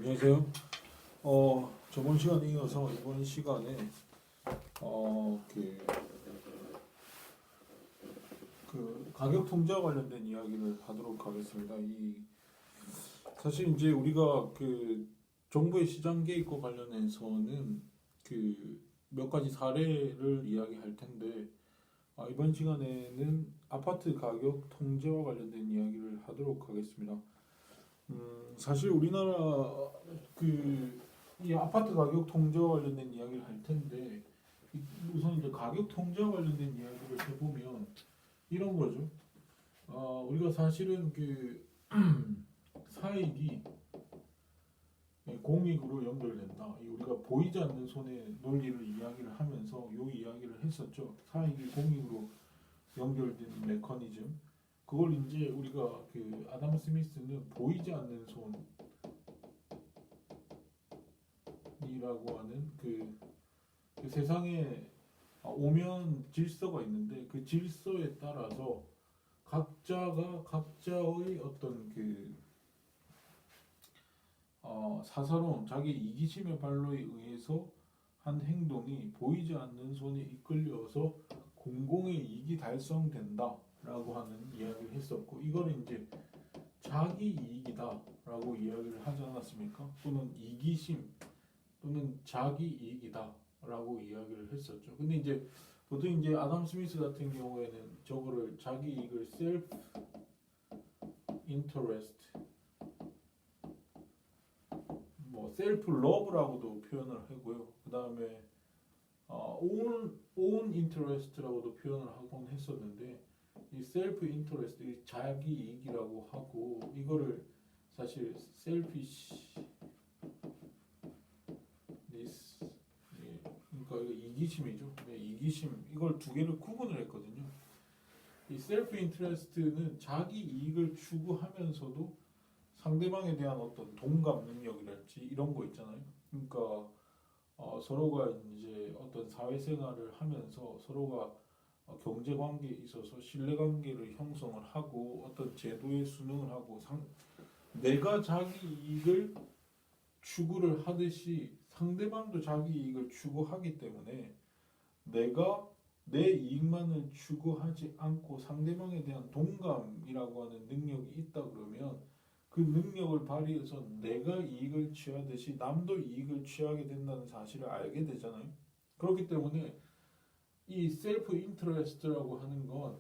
안녕하세요. 저번 시간에 이어서 이번 시간에 어, 그, 가격 통제와 관련된 이야기를 하도록 하겠습니다. 사실 이제 우리가 정부의 시장 개입과 관련해서는 몇 가지 사례를 이야기할 텐데, 이번 시간에는 아파트 가격 통제와 관련된 이야기를 하도록 하겠습니다. 사실 우리나라 이 아파트 가격 통제와 관련된 이야기를 할 텐데 우선 이제 가격 통제와 관련된 이야기를 해보면 이런 거죠. 우리가 사실은 사익이 공익으로 연결된다. 우리가 보이지 않는 손의 논리를 이야기를 하면서 요 이야기를 했었죠. 사익이 공익으로 연결되는 메커니즘. 그걸 이제 우리가 아담 스미스는 보이지 않는 손이라고 하는 그 세상에 오면 질서가 있는데 그 질서에 따라서 각자가 각자의 어떤 사사로운 자기 이기심의 발로에 의해서 한 행동이 보이지 않는 손에 이끌려서 공공의 이익이 달성된다라고 하는 이야기를 했었고, 이걸 이제 자기 이익이다라고 이야기를 하지 않았습니까? 또는 이기심 또는 자기 이익이다라고 이야기를 했었죠. 근데 이제 보통 이제 아담 스미스 같은 경우에는 저거를 자기 이익을 self interest, self love라고도 표현을 하고요. 그 다음에 own interest라고도 표현을 하곤 했었는데, 이 self interest, 이 자기 이익이라고 하고, 이거를 사실 selfishness, 그러니까 이거 이기심이죠. 네, 이기심, 이걸 두 개를 구분을 했거든요. 이 self interest는 자기 이익을 추구하면서도 상대방에 대한 어떤 동감 능력이랄지 이런 거 있잖아요. 그러니까 서로가 이제 어떤 사회생활을 하면서 서로가 경제 관계에 있어서 신뢰 관계를 형성을 하고 어떤 제도에 순응을 하고 내가 자기 이익을 추구를 하듯이 상대방도 자기 이익을 추구하기 때문에 내가 내 이익만을 추구하지 않고 상대방에 대한 동감이라고 하는 능력이 있다 그러면 그 능력을 발휘해서 내가 이익을 취하듯이 남도 이익을 취하게 된다는 사실을 알게 되잖아요. 그렇기 때문에 이 셀프 인터레스트라고 하는 건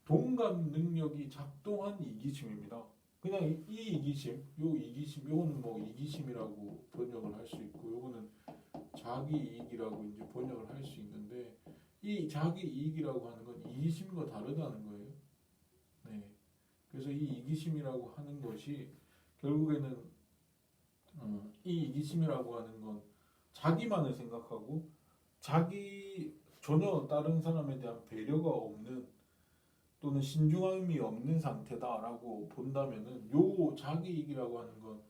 동감 능력이 작동한 이기심입니다. 그냥 이 이기심, 요 이기심, 요거는 뭐 이기심이라고 번역을 할 수 있고, 요거는 자기 이익이라고 이제 번역을 할 수 있는데, 이 자기 이익이라고 하는 건 이기심과 다르다는 거예요. 네. 그래서 이 이기심이라고 하는 것이 결국에는 이 이기심이라고 하는 건 자기만을 생각하고 자기 전혀 다른 사람에 대한 배려가 없는 또는 신중함이 없는 상태다라고 본다면은 요 자기 이익이라고 하는 건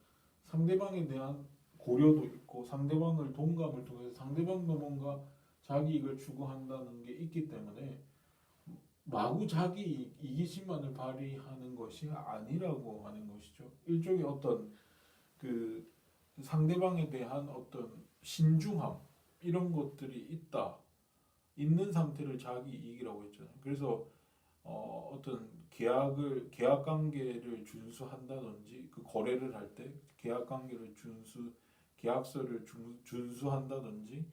상대방에 대한 고려도 있고 상대방을 동감을 통해서 상대방도 뭔가 자기 이익을 추구한다는 게 있기 때문에 마구 자기 이기심만을 발휘하는 것이 아니라고 하는 것이죠. 일종의 어떤 상대방에 대한 어떤 신중함 이런 것들이 있는 상태를 자기 이익이라고 했잖아요. 그래서 어떤 계약 관계를 준수한다든지 그 거래를 할 때 계약 관계를 계약서를 준수한다든지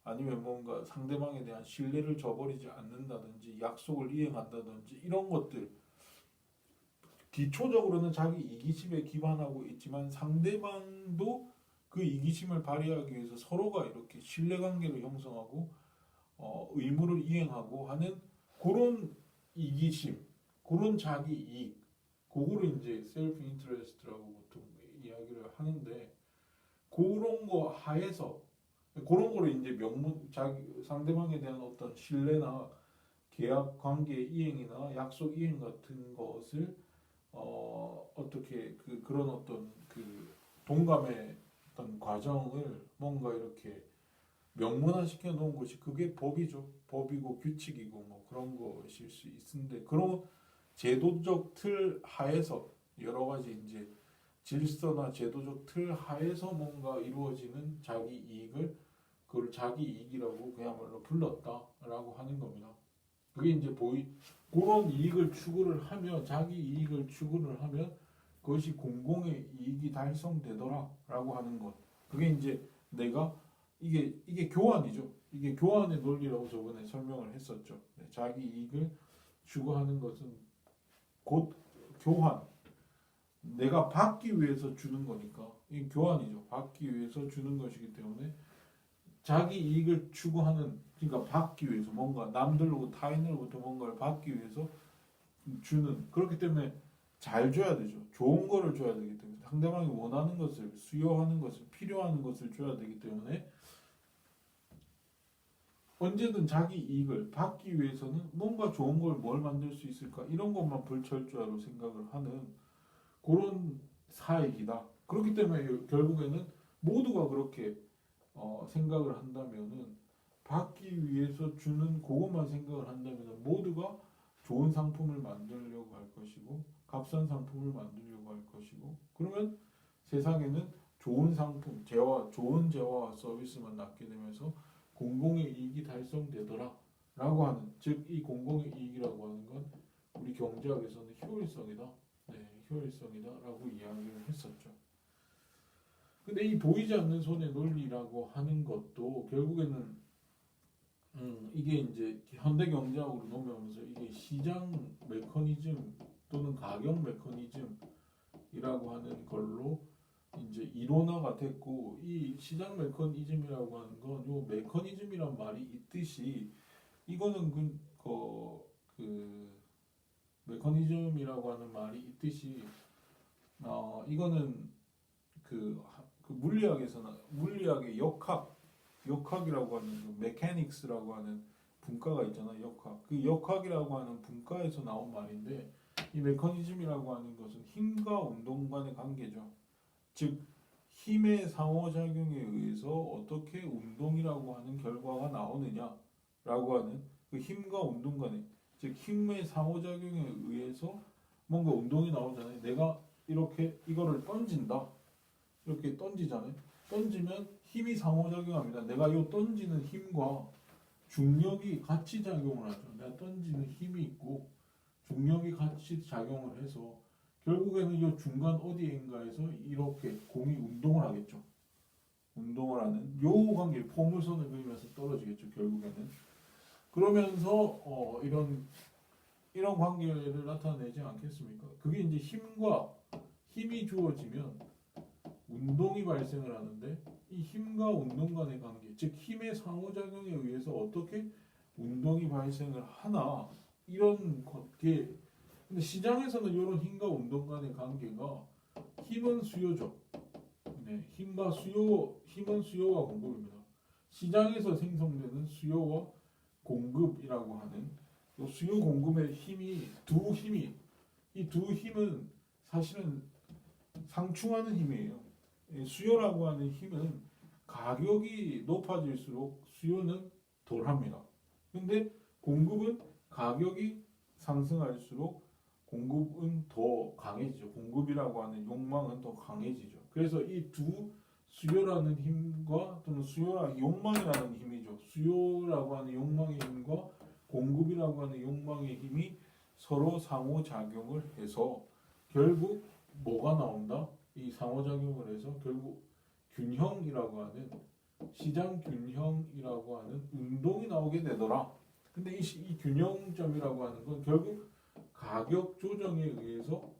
아니면 뭔가 상대방에 대한 신뢰를 저버리지 않는다든지 약속을 이행한다든지 이런 것들 기초적으로는 자기 이기심에 기반하고 있지만 상대방도 그 이기심을 발휘하기 위해서 서로가 이렇게 신뢰관계를 형성하고 의무를 이행하고 하는 그런 이기심, 그런 자기 이익, 그거를 이제 셀프 인터레스트라고 보통 이야기를 하는데, 그런 거 하에서 그런 거를 이제 자기 상대방에 대한 어떤 신뢰나 계약 관계 이행이나 약속 이행 같은 것을 어떻게 그런 어떤 동감의 어떤 과정을 뭔가 이렇게 명문화시켜 놓은 것이 그게 법이죠. 법이고 규칙이고 뭐 그런 것일 수 있는데, 그런 제도적 틀 하에서 여러 가지 이제 질서나 제도적 틀 하에서 뭔가 이루어지는 자기 이익을 그걸 자기 이익이라고 그야말로 불렀다라고 하는 겁니다. 그게 이제 그런 이익을 추구를 하면 자기 이익을 추구를 하면 그것이 공공의 이익이 달성되더라라고 하는 것. 그게 이제 내가 이게 교환이죠. 이게 교환의 논리라고 저번에 설명을 했었죠. 네, 자기 이익을 추구하는 것은 곧 교환. 내가 받기 위해서 주는 거니까 이게 교환이죠. 받기 위해서 주는 것이기 때문에 자기 이익을 추구하는 그러니까 받기 위해서 뭔가 남들로부터 타인으로부터 뭔가를 받기 위해서 주는 그렇기 때문에 잘 줘야 되죠. 좋은 거를 줘야 되기 때문에 상대방이 원하는 것을 수요하는 것을 필요하는 것을 줘야 되기 때문에 언제든 자기 이익을 받기 위해서는 뭔가 좋은 걸 뭘 만들 수 있을까 이런 것만 불철주야로 생각을 하는 그런 사익이다. 그렇기 때문에 결국에는 모두가 그렇게 생각을 한다면은 받기 위해서 주는 그것만 생각을 한다면 모두가 좋은 상품을 만들려고 할 것이고 값싼 상품을 만들려고 할 것이고 그러면 세상에는 좋은 상품, 좋은 재화와 서비스만 낳게 되면서 공공의 이익이 달성되더라라고 하는 즉 이 공공의 이익이라고 하는 건 우리 경제학에서는 효율성이다. 네, 효율성이다라고 이야기를 했었죠. 근데 이 보이지 않는 손의 논리라고 하는 것도 결국에는 이게 이제 현대 경제학으로 넘어오면서 이게 시장 메커니즘 또는 가격 메커니즘이라고 하는 걸로 이제 이론화가 됐고 이 시장 메커니즘이라고 하는 건 요 메커니즘이란 말이 있듯이 이거는 그 메커니즘이라고 하는 말이 있듯이 이거는 그 물리학의 역학이라고 하는 그 메카닉스라고 하는 분과가 있잖아요. 역학. 그 역학이라고 하는 분과에서 나온 말인데 이 메커니즘이라고 하는 것은 힘과 운동 간의 관계죠. 즉 힘의 상호작용에 의해서 어떻게 운동이라고 하는 결과가 나오느냐라고 하는 그 힘과 운동 간의 즉 힘의 상호작용에 의해서 뭔가 운동이 나오잖아요. 내가 이렇게 이거를 던진다. 이렇게 던지잖아요. 던지면 힘이 상호작용합니다. 내가 이 던지는 힘과 중력이 같이 작용을 하죠. 내가 던지는 힘이 있고 중력이 같이 작용을 해서 결국에는 이 중간 어디인가에서 이렇게 공이 운동을 하겠죠. 운동을 하는 요 관계 포물선을 그리면서 떨어지겠죠. 결국에는 그러면서 이런 관계를 나타내지 않겠습니까? 그게 이제 힘이 주어지면 운동이 발생을 하는데 이 힘과 운동 간의 관계, 즉 힘의 상호작용에 의해서 어떻게 운동이 발생을 하나 이런 관계. 근데 시장에서는 이런 힘과 운동 간의 관계가 힘은 수요죠. 네, 힘은 수요와 공급입니다. 시장에서 생성되는 수요와 공급이라고 하는 수요 공급의 이 두 힘은 사실은 상충하는 힘이에요. 수요라고 하는 힘은 가격이 높아질수록 수요는 덜합니다. 근데 공급은 가격이 상승할수록 공급은 더 강해지죠. 공급이라고 하는 욕망은 더 강해지죠. 그래서 이 두 수요라는 힘과 또는 욕망이라는 힘이죠. 수요라고 하는 욕망의 힘과 공급이라고 하는 욕망의 힘이 서로 상호작용을 해서 결국 뭐가 나온다? 이 상호작용을 해서 결국 균형이라고 하는 시장 균형이라고 하는 운동이 나오게 되더라. 근데 이 균형점이라고 하는 건 결국 가격 조정에 의해서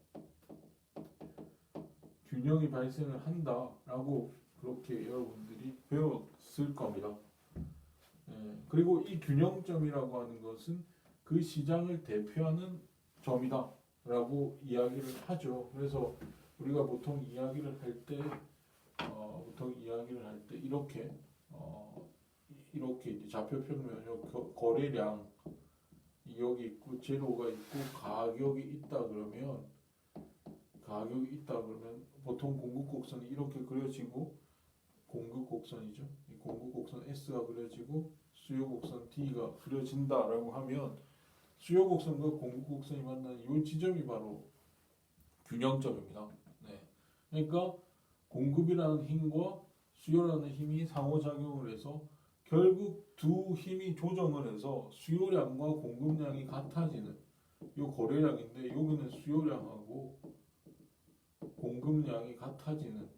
균형이 발생을 한다라고 그렇게 여러분들이 배웠을 겁니다. 그리고 이 균형점이라고 하는 것은 그 시장을 대표하는 점이다라고 이야기를 하죠. 그래서 우리가 보통 이야기를 할 때 이렇게 이제 좌표평면 거래량 여기 있고 재료가 있고 가격이 있다 그러면 보통 공급 곡선이 이렇게 그려지고 공급 곡선이죠. 이 공급 곡선 S가 그려지고 수요 곡선 D가 그려진다라고 하면 수요 곡선과 공급 곡선이 만나는 이 지점이 바로 균형점입니다. 네. 그러니까 공급이라는 힘과 수요라는 힘이 상호작용을 해서 결국 두 힘이 조정을 해서 수요량과 공급량이 같아지는 요 거래량인데 여기는 수요량하고 공급량이 같아지는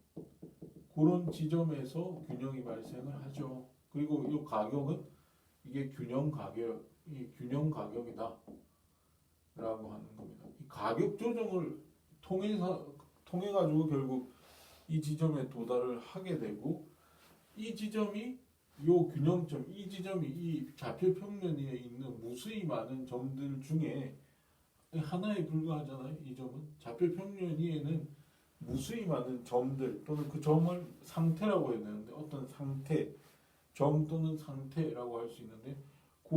그런 지점에서 균형이 발생을 하죠. 그리고 이 가격은 이게 균형 가격이다라고 하는 겁니다. 이 가격 조정을 통해 가지고 결국 이 지점에 도달을 하게 되고 이 지점이 요 균형점 이 지점이 이 좌표 평면 위에 있는 무수히 많은 점들 중에 하나에 불과하잖아요. 이 점은 좌표 평면 위에는 무수히 많은 점들 또는 그 점을 상태라고 해야 되는데 어떤 상태 점 또는 상태라고 할 수 있는데 그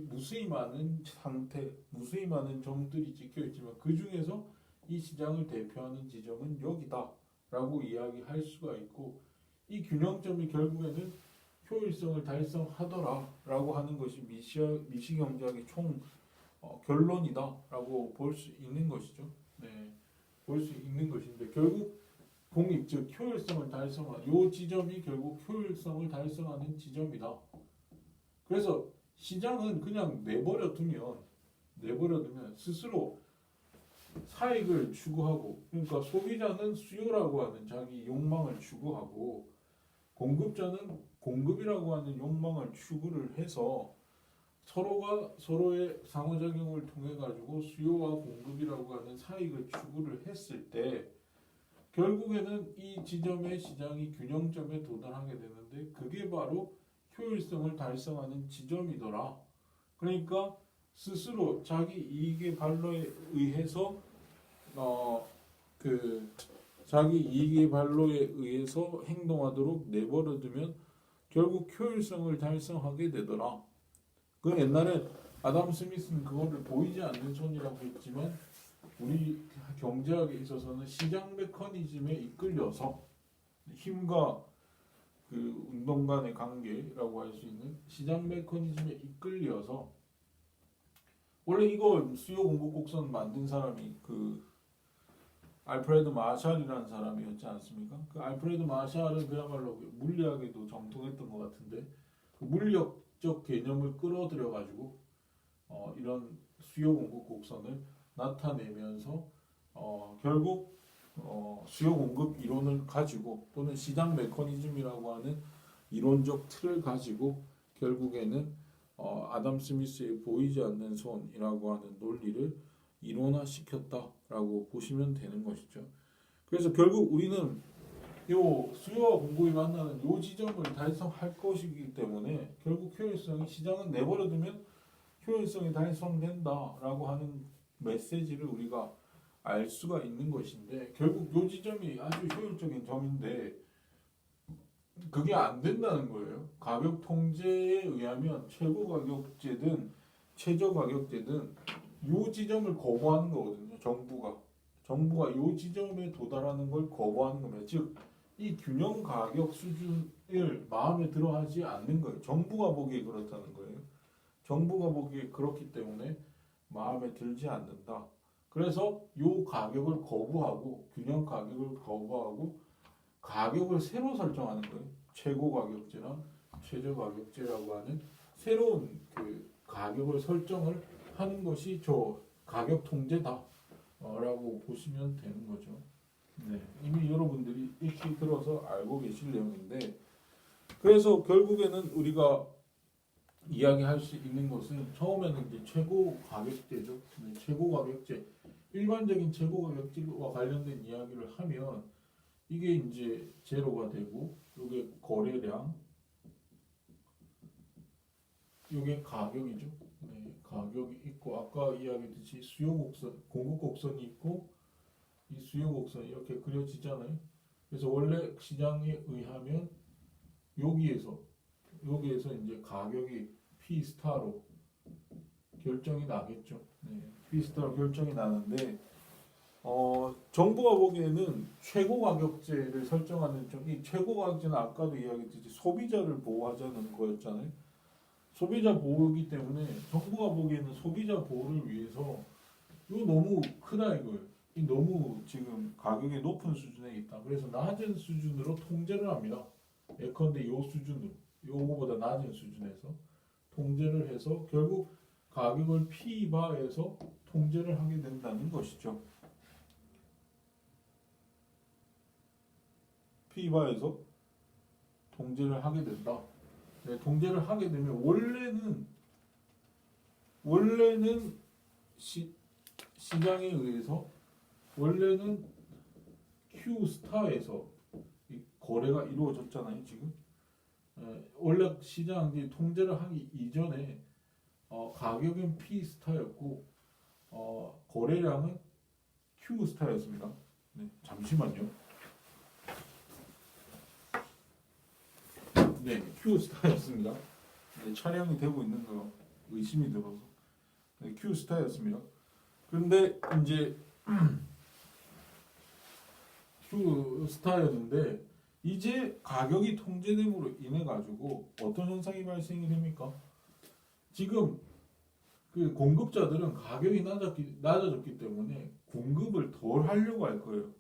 무수히 많은 상태 무수히 많은 점들이 찍혀 있지만 그 중에서 이 시장을 대표하는 지점은 여기다라고 이야기할 수가 있고 이 균형점이 결국에는 효율성을 달성하더라라고 하는 것이 미시 경제학의 총 결론이다라고 볼 수 있는 것이죠. 네, 볼 수 있는 것인데 결국 공익 즉 효율성을 달성한 요 지점이 결국 효율성을 달성하는 지점이다. 그래서 시장은 그냥 내버려 두면 스스로 사익을 추구하고 그러니까 소비자는 수요라고 하는 자기 욕망을 추구하고 공급자는 공급이라고 하는 욕망을 추구를 해서 서로가 서로의 상호작용을 통해 가지고 수요와 공급이라고 하는 사익을 추구를 했을 때 결국에는 이 지점의 시장이 균형점에 도달하게 되는데 그게 바로 효율성을 달성하는 지점이더라. 그러니까 스스로 자기 이익의 발로에 의해서 자기 이익의 발로에 의해서 행동하도록 내버려두면 결국 효율성을 달성하게 되더라. 그 옛날에 아담 스미스는 그거를 보이지 않는 손이라고 했지만 우리 경제학에 있어서는 시장 메커니즘에 이끌려서 힘과 그 운동 간의 관계라고 할 수 있는 시장 메커니즘에 이끌려서 원래 이거 수요 공급 곡선 만든 사람이 그 알프레드 마샬이라는 사람이었지 않습니까? 그 알프레드 마샬은 그야말로 물리학에도 정통했던 것 같은데 그 물리학적 개념을 끌어들여 가지고 이런 수요 공급 곡선을 나타내면서 결국 수요 공급 이론을 가지고 또는 시장 메커니즘이라고 하는 이론적 틀을 가지고 결국에는 아담 스미스의 보이지 않는 손이라고 하는 논리를 이론화시켰다라고 보시면 되는 것이죠. 그래서 결국 우리는 요 수요와 공급이 만나는 요 지점을 달성할 것이기 때문에 결국 효율성이 시장은 내버려두면 효율성이 달성된다라고 하는 메시지를 우리가 알 수가 있는 것인데 결국 요 지점이 아주 효율적인 점인데 그게 안 된다는 거예요. 가격 통제에 의하면 최고 가격제든 최저 가격제든 요 지점을 거부하는 거거든요. 정부가 요 지점에 도달하는 걸 거부하는 겁니다. 즉 이 균형 가격 수준을 마음에 들어하지 않는 거예요. 정부가 보기에 그렇다는 거예요. 정부가 보기에 그렇기 때문에 마음에 들지 않는다. 그래서 요 가격을 거부하고 균형 가격을 거부하고 가격을 새로 설정하는 거예요. 최고 가격제랑 최저 가격제라고 하는 새로운 그 가격을 설정을 하는 것이 저 가격 통제다라고 보시면 되는 거죠. 네, 이미 여러분들이 익히 들어서 알고 계실 내용인데 그래서 결국에는 우리가 이야기할 수 있는 것은 처음에는 이제 최고 가격제죠. 네, 최고 가격제 일반적인 최고 가격제와 관련된 이야기를 하면 이게 이제 제로가 되고 이게 거래량 이게 가격이죠. 네, 가격이 있고 아까 이야기했듯이 수요 곡선, 공급 곡선이 있고 이 수요 곡선이 이렇게 그려지잖아요. 그래서 원래 시장에 의하면 여기에서 이제 가격이 P 스타로 결정이 나겠죠. 네, P 스타로 결정이 나는데 정부가 보기에는 최고 가격제를 설정하는 이 최고 가격제는 아까도 이야기했듯이 소비자를 보호하자는 거였잖아요. 소비자 보호이기 때문에 정부가 보기에는 소비자 보호를 위해서 이거 너무 크다 이거예요. 이 너무 지금 가격이 높은 수준에 있다. 그래서 낮은 수준으로 통제를 합니다. 예컨대 요 수준으로, 요거보다 낮은 수준에서 통제를 해서 결국 가격을 P바에서 통제를 하게 된다는 것이죠. P바에서 통제를 하게 된다. 네, 통제를 하게 되면 원래는 시장에 의해서 원래는 Q 스타에서 이 거래가 이루어졌잖아요. 지금 원래 시장이 통제를 하기 이전에 가격은 P 스타였고 거래량은 Q 스타였습니다. 네, 잠시만요. 네, Q 스타였습니다. 네, 촬영이 되고 있는 거 의심이 들어서 네, Q 스타였습니다. 그런데 이제 Q 스타였는데 이제 가격이 통제됨으로 인해 가지고 어떤 현상이 발생이 됩니까? 지금 그 공급자들은 가격이 낮아졌기 때문에 공급을 덜 하려고 할 거예요.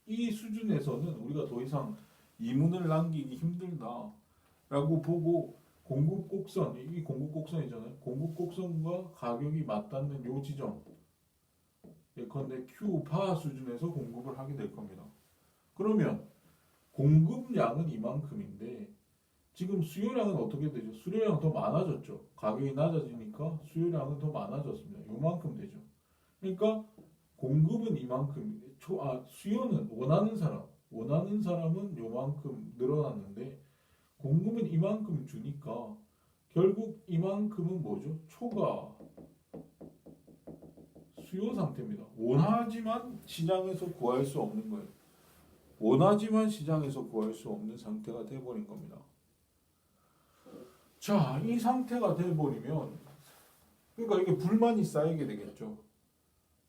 이 수준에서는 우리가 더 이상 이문을 남기기 힘들다라고 보고 공급 곡선, 이 공급 곡선이잖아요. 공급 곡선과 가격이 맞닿는 요 지점, 예컨대 Q바 수준에서 공급을 하게 될 겁니다. 그러면 공급량은 이만큼인데 지금 수요량은 어떻게 되죠? 수요량은 더 많아졌죠. 가격이 낮아지니까 수요량은 더 많아졌습니다. 요만큼 되죠. 그러니까 공급은 이만큼, 수요는 원하는 사람은 요만큼 늘어났는데 공급은 이만큼 주니까 결국 이만큼은 뭐죠? 초과 수요 상태입니다. 원하지만 시장에서 구할 수 없는 거예요. 원하지만 시장에서 구할 수 없는 상태가 돼버린 겁니다. 자, 이 상태가 돼버리면 그러니까 이게 불만이 쌓이게 되겠죠.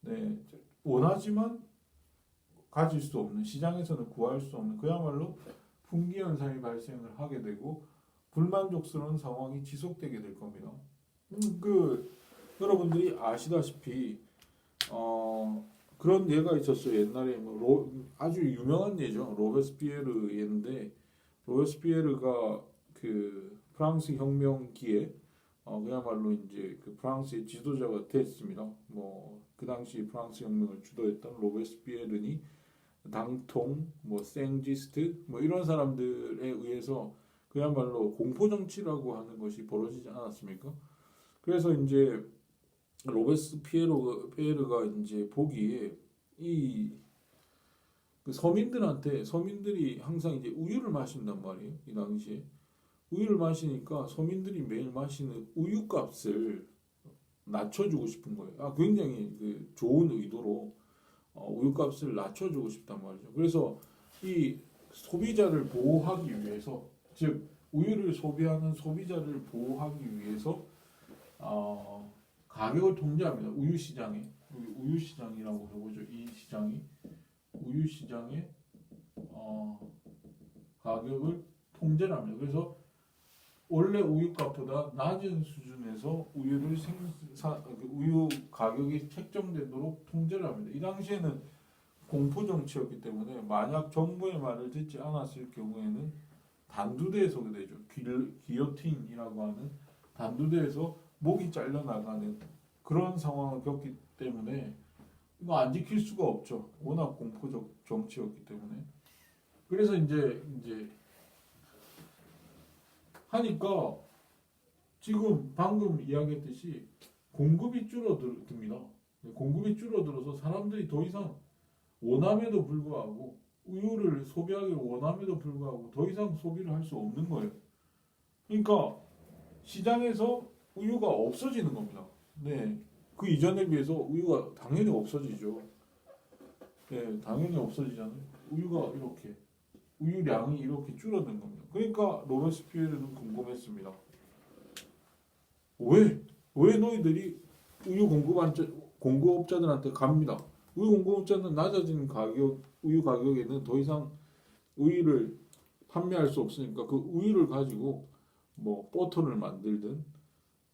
네, 원하지만 가질 수 없는, 시장에서는 구할 수 없는 그야말로 분기 현상이 발생을 하게 되고 불만족스러운 상황이 지속되게 될 겁니다. 여러분들이 아시다시피 그런 예가 있었어요. 옛날에 아주 유명한 예죠. 로베스피에르 예인데 로베스피에르가 그 프랑스 혁명기에 그야말로 이제 그 프랑스의 지도자가 됐습니다. 뭐 그 당시 프랑스 혁명을 주도했던 로베스피에르니 당통, 뭐 생지스트, 뭐 이런 사람들에 의해서 그야말로 공포 정치라고 하는 것이 벌어지지 않았습니까? 그래서 이제 로베스피에르가 이제 보기에 그 서민들이 항상 이제 우유를 마신단 말이에요. 이 당시에 우유를 마시니까 서민들이 매일 마시는 우유값을 낮춰주고 싶은 거예요. 굉장히 그 좋은 의도로 우유값을 낮춰주고 싶단 말이죠. 그래서 이 소비자를 보호하기 위해서, 즉 우유를 소비하는 소비자를 보호하기 위해서 가격을 통제합니다. 우유 시장이라고 해보죠. 이 시장이 우유 시장의 가격을 통제를 합니다. 그래서 원래 우유값보다 낮은 수준에서 우유 가격이 책정되도록 통제를 합니다. 이 당시에는 공포 정치였기 때문에 만약 정부의 말을 듣지 않았을 경우에는 단두대에 서게 되죠. 기요틴이라고 하는 단두대에서 목이 잘려나가는 그런 상황을 겪기 때문에 이거 안 지킬 수가 없죠. 워낙 공포적 정치였기 때문에. 그래서 이제 하니까 지금 방금 이야기했듯이 공급이 줄어듭니다. 공급이 줄어들어서 사람들이 더 이상 원함에도 불구하고 우유를 소비하기를 원함에도 불구하고 더 이상 소비를 할 수 없는 거예요. 그러니까 시장에서 우유가 없어지는 겁니다. 네, 그 이전에 비해서 우유가 당연히 없어지죠. 네, 당연히 없어지잖아요. 우유량이 이렇게 줄어든 겁니다. 그러니까 로베스피에르는 궁금했습니다. 왜 너희들이 공급업자들한테 갑니다. 우유 공급업자는 낮아진 우유 가격에는 더 이상 우유를 판매할 수 없으니까 그 우유를 가지고 뭐 버터를 만들든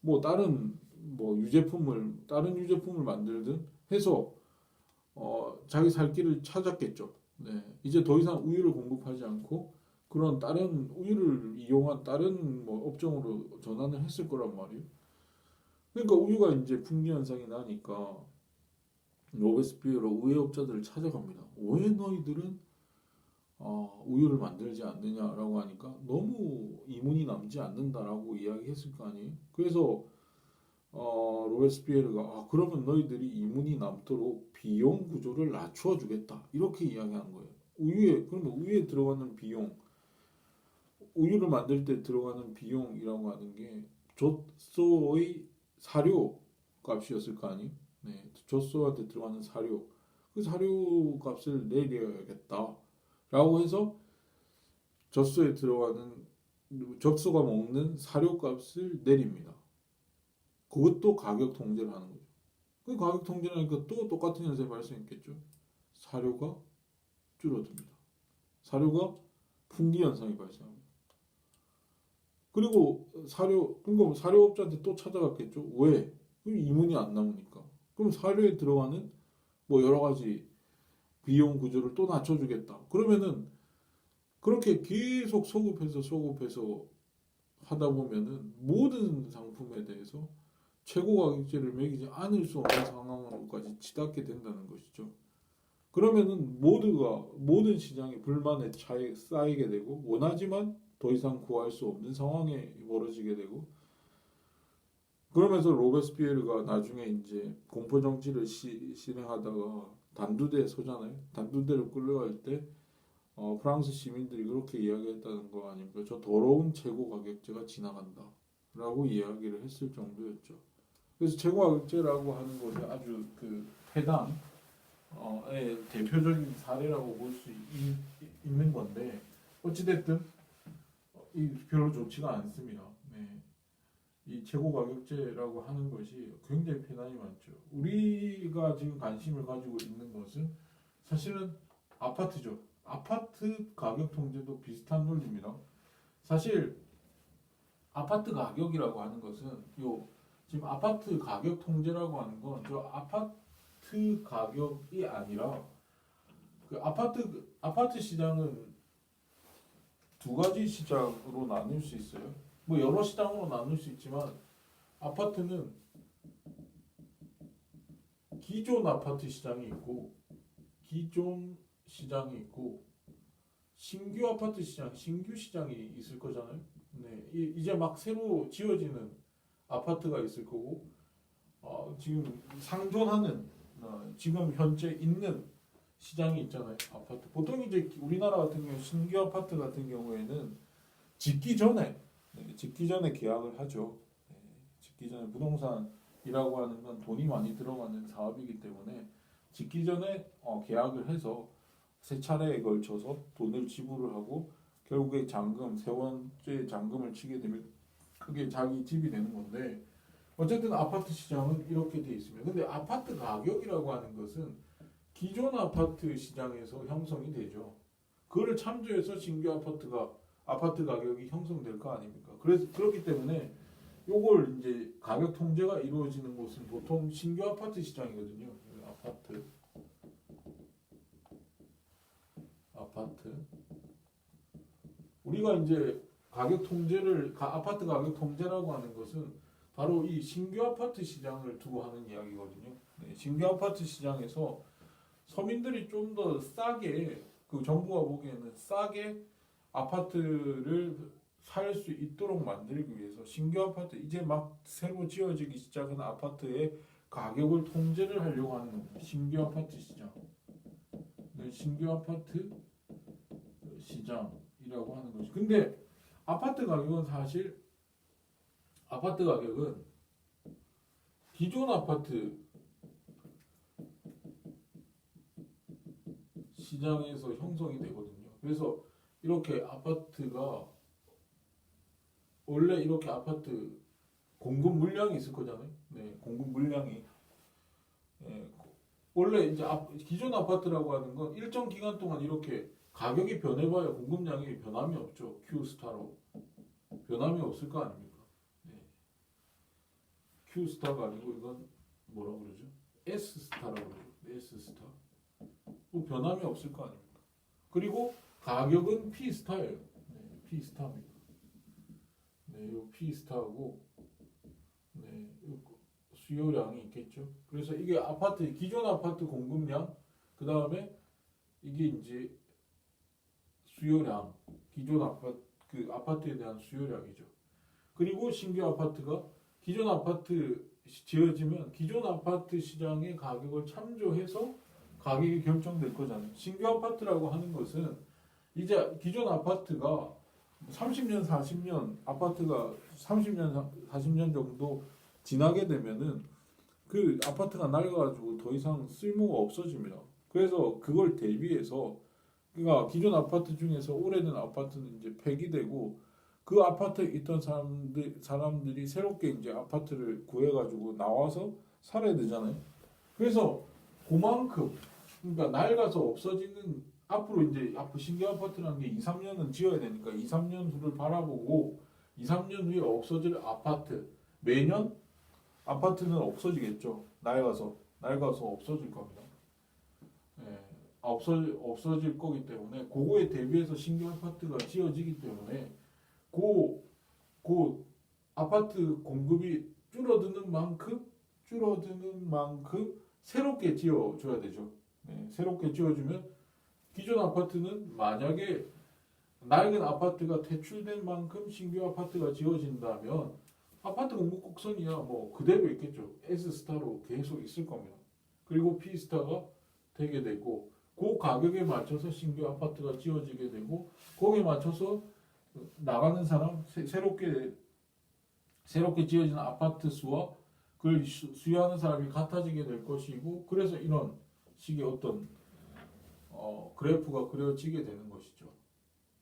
뭐 다른 유제품을 만들든 해서 자기 살 길을 찾았겠죠. 네, 이제 더 이상 우유를 공급하지 않고 그런 다른 우유를 이용한 다른 뭐 업종으로 전환을 했을 거란 말이에요. 그러니까 우유가 이제 풍기 현상이 나니까 로베스피에르가 우유업자들을 찾아갑니다. 왜 너희들은 우유를 만들지 않느냐라고 하니까 너무 이문이 남지 않는다라고 이야기했을 거 아니에요. 그래서 로베스피에르가 그러면 너희들이 이문이 남도록 비용 구조를 낮춰 주겠다 이렇게 이야기한 거예요. 그러면 우유에 들어가는 비용, 우유를 만들 때 들어가는 비용이라고 하는 게 젖소의 사료 값이었을 거 아니에요. 네, 젖소한테 들어가는 사료, 그 사료 값을 내려야겠다라고 해서 젖소에 들어가는 젖소가 먹는 사료 값을 내립니다. 그것도 가격 통제를 하는 거죠. 그 가격 통제를 하니까 또 똑같은 현상이 발생했겠죠. 사료가 줄어듭니다. 사료가 풍기 현상이 발생합니다. 그리고 그럼 사료업자한테 또 찾아갔겠죠. 왜? 이문이 안 나오니까. 그럼 사료에 들어가는 뭐 여러 가지 비용 구조를 또 낮춰주겠다. 그러면은 그렇게 계속 소급해서 하다 보면은 모든 상품에 대해서 최고 가격제를 매기지 않을 수 없는 상황으로까지 치닫게 된다는 것이죠. 그러면은 모든 시장에 불만에 쌓이게 되고 원하지만 더 이상 구할 수 없는 상황에 벌어지게 되고 그러면서 로베스피에르가 나중에 이제 공포 정치를 실행하다가 단두대 소잖아요. 단두대로 끌려갈 때 프랑스 시민들이 그렇게 이야기했다는 거 아닙니까? 저 더러운 최고 가격제가 지나간다라고 이야기를 했을 정도였죠. 그래서 최고 가격제라고 하는 것이 아주 그 패당의 대표적인 사례라고 볼 수 있는 건데 어찌됐든 별로 좋지가 않습니다. 네. 이 최고 가격제라고 하는 것이 굉장히 패단이 많죠. 우리가 지금 관심을 가지고 있는 것은 사실은 아파트죠. 아파트 가격 통제도 비슷한 논리입니다. 사실 아파트 가격이라고 하는 것은 지금 아파트 가격 통제라고 하는 건 저 아파트 가격이 아니라 그 아파트 시장은 두 가지 시장으로 나눌 수 있어요. 뭐 여러 시장으로 나눌 수 있지만 아파트는 기존 아파트 시장이 있고 신규 아파트 시장, 신규 시장이 있을 거잖아요. 네, 이제 막 새로 지어지는 아파트가 있을 거고 지금 상존하는 지금 현재 있는 시장이 있잖아요. 아파트 보통 이제 우리나라 같은 경우 신규 아파트 같은 경우에는 짓기 전에 계약을 하죠. 네, 짓기 전에 부동산이라고 하는 건 돈이 많이 들어가는 사업이기 때문에 짓기 전에 계약을 해서 세 차례에 걸쳐서 돈을 지불을 하고 결국에 세 번째 잔금을 치게 되면 그게 자기 집이 되는 건데 어쨌든 아파트 시장은 이렇게 돼 있습니다. 근데 아파트 가격이라고 하는 것은 기존 아파트 시장에서 형성이 되죠. 그거를 참조해서 신규 아파트 가격이 형성될 거 아닙니까? 그래서 그렇기 때문에 요걸 이제 가격 통제가 이루어지는 곳은 보통 신규 아파트 시장이거든요. 아파트. 우리가 이제 아파트 가격 통제라고 하는 것은 바로 이 신규 아파트 시장을 두고 하는 이야기거든요. 네, 신규 아파트 시장에서 서민들이 좀 더 싸게 정부가 보기에는 싸게 아파트를 살 수 있도록 만들기 위해서 신규 아파트 이제 막 새로 지어지기 시작한 아파트의 가격을 통제를 하려고 하는 겁니다. 신규 아파트 시장. 네, 신규 아파트 시장이라고 하는 것이. 근데 아파트 가격은 기존 아파트 시장에서 형성이 되거든요. 그래서 이렇게 아파트가 원래 이렇게 아파트 공급 물량이 있을 거잖아요. 네, 공급 물량이 원래 이제 기존 아파트라고 하는 건 일정 기간 동안 이렇게 가격이 변해봐야 공급량이 변함이 없죠. Q스타로 변함이 없을 거 아닙니까? 네. Q스타가 아니고 이건 뭐라고 그러죠? S스타라고 그러죠. S스타. 또 변함이 없을 거 아닙니까? 그리고 가격은 P스타예요. 네, P스타입니다. 네, 요 P스타하고 네, 요 수요량이 있겠죠. 그래서 이게 아파트 기존 아파트 공급량 그 다음에 이게 이제 수요량 기존 아파트 그 아파트에 대한 수요량이죠. 그리고 신규 아파트가 기존 아파트 지어지면 기존 아파트 시장의 가격을 참조해서 가격이 결정될 거잖아요. 신규 아파트라고 하는 것은 이제 기존 아파트가 30년, 40년 아파트가 30년, 40년 정도 지나게 되면은 그 아파트가 낡아가지고 더 이상 쓸모가 없어집니다. 그래서 그걸 대비해서 그러니까 기존 아파트 중에서 오래된 아파트는 이제 폐기되고 그 아파트에 있던 사람들이 새롭게 이제 아파트를 구해가지고 나와서 살아야 되잖아요. 그래서 그만큼 그러니까 낡아서 없어지는 앞으로 이제 앞으로 신규 아파트라는 게 2, 3년은 지어야 되니까 2, 3년 후를 바라보고 2, 3년 후에 없어질 아파트 매년 아파트는 없어지겠죠. 낡아서 없어질 겁니다. 예, 없어질 거기 때문에 그거에 대비해서 신규 아파트가 지어지기 때문에 그 아파트 공급이 줄어드는 만큼 새롭게 지어줘야 되죠. 네, 새롭게 지어주면 기존 아파트는 만약에 낡은 아파트가 퇴출된 만큼 신규 아파트가 지어진다면 아파트 공급 곡선이야 뭐 그대로 있겠죠. S스타로 계속 있을 겁니다. 그리고 P스타가 되게 되고 그 가격에 맞춰서 신규 아파트가 지어지게 되고 거기에 맞춰서 나가는 사람 새롭게 지어지는 아파트 수와 그걸 수요하는 사람이 같아지게 될 것이고 그래서 이런 식의 어떤 그래프가 그려지게 되는 것이죠.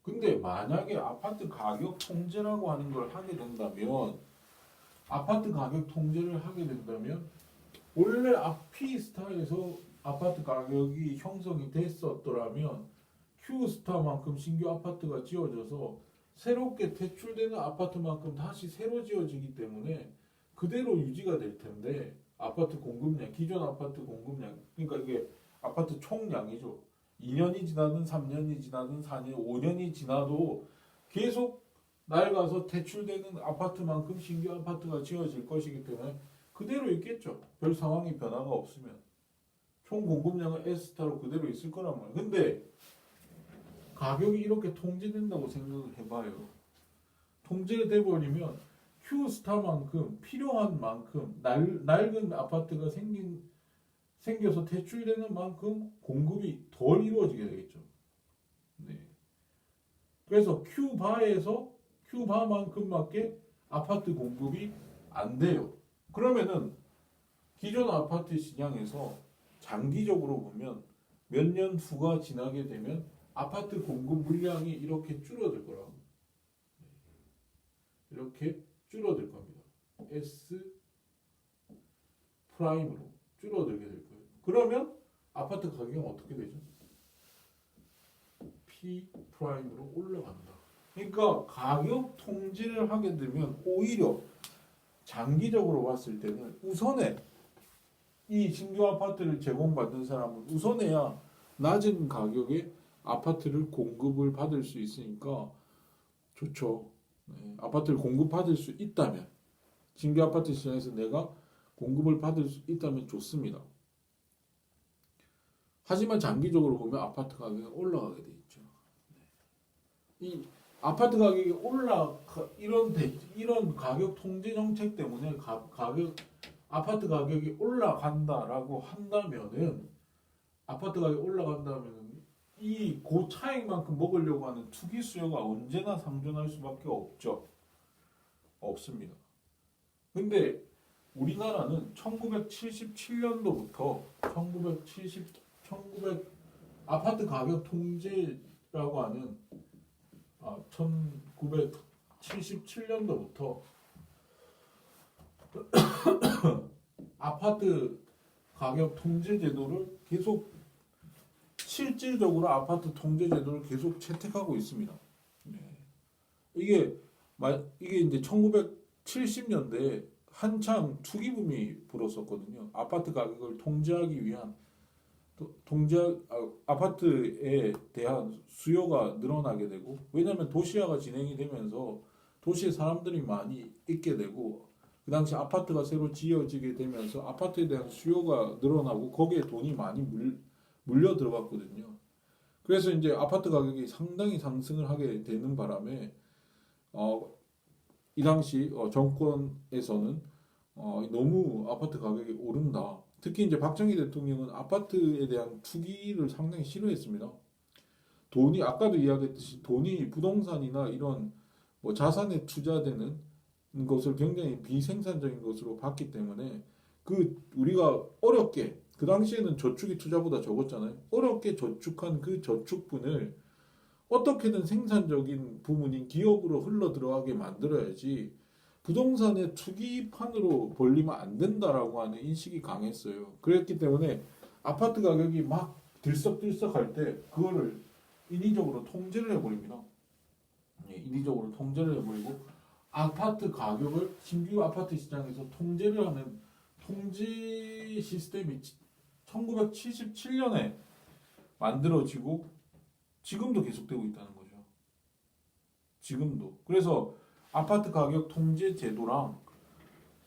근데 만약에 아파트 가격 통제라고 하는 걸 하게 된다면 원래 P스타에서 아파트 가격이 형성이 됐었더라면 Q스타만큼 신규 아파트가 지어져서 새롭게 퇴출되는 아파트만큼 다시 새로 지어지기 때문에 그대로 유지가 될 텐데 아파트 공급량, 기존 아파트 공급량 그러니까 이게 아파트 총량이죠. 2년이 지나든 3년이 지나든 4년, 5년이 지나도 계속 낡아서 퇴출되는 아파트만큼 신규 아파트가 지어질 것이기 때문에 그대로 있겠죠. 별 상황이 변화가 없으면. 총 공급량은 S스타로 그대로 있을 거란 말이에요. 근데 가격이 이렇게 통제된다고 생각을 해봐요. 통제가 돼버리면 Q스타만큼 필요한 만큼 낡은 아파트가 생겨서 퇴출되는 만큼 공급이 덜 이루어지게 되겠죠. 네. 그래서 Q바만큼밖에 아파트 공급이 안 돼요. 그러면은 기존 아파트 시장에서 장기적으로 보면 몇 년 후가 지나게 되면 아파트 공급 물량이 이렇게 줄어들 거라고. 이렇게 줄어들 겁니다. S 프라임으로 줄어들게 될 거예요. 그러면 아파트 가격은 어떻게 되죠? P 프라임으로 올라간다. 그러니까 가격 통제를 하게 되면 오히려 장기적으로 봤을 때는 우선에 이 신규 아파트를 제공받는 사람은 우선해야 낮은 가격에 아파트를 공급을 받을 수 있으니까 좋죠. 네, 아파트를 공급받을 수 있다면 신규 아파트 시장에서 내가 공급을 받을 수 있다면 좋습니다. 하지만 장기적으로 보면 아파트 가격이 올라가게 돼 있죠. 이 아파트 가격이 이런 가격 통제 정책 때문에 아파트 가격이 올라간다라고 한다면은 아파트 가격이 올라간다면은 이 그 차익만큼 먹으려고 하는 투기 수요가 언제나 상존할 수밖에 없습니다. 근데 우리나라는 1977년도부터 19 아파트 가격 통제라고 하는 1977년도부터 아파트 가격 통제 제도를 계속 실질적으로 아파트 통제 제도를 계속 채택하고 있습니다. 네. 이게 이제 1970년대에 한창 투기붐이 불었었거든요. 아파트 가격을 통제하기 위한 아파트에 대한 수요가 늘어나게 되고 왜냐하면 도시화가 진행이 되면서 도시에 사람들이 많이 있게 되고 그 당시 아파트가 새로 지어지게 되면서 아파트에 대한 수요가 늘어나고 거기에 돈이 많이 물려 들어갔거든요. 그래서 이제 아파트 가격이 상당히 상승을 하게 되는 바람에 이 당시 정권에서는 너무 아파트 가격이 오른다. 특히 이제 박정희 대통령은 아파트에 대한 투기를 상당히 싫어했습니다. 돈이 아까도 이야기했듯이 돈이 부동산이나 이런 뭐 자산에 투자되는 것을 굉장히 비생산적인 것으로 봤기 때문에 그 우리가 어렵게 그 당시에는 저축이 투자보다 적었잖아요. 어렵게 저축한 그 저축분을 어떻게든 생산적인 부문인 기업으로 흘러 들어가게 만들어야지 부동산의 투기판으로 벌리면 안 된다라고 하는 인식이 강했어요. 그랬기 때문에 아파트 가격이 막 들썩들썩할 때 그거를 인위적으로 통제를 해버립니다. 인위적으로 통제를 해버리고 아파트 가격을 신규 아파트 시장에서 통제를 하는 통제 시스템이 1977년에 만들어지고 지금도 계속되고 있다는 거죠. 지금도. 그래서 아파트 가격 통제 제도랑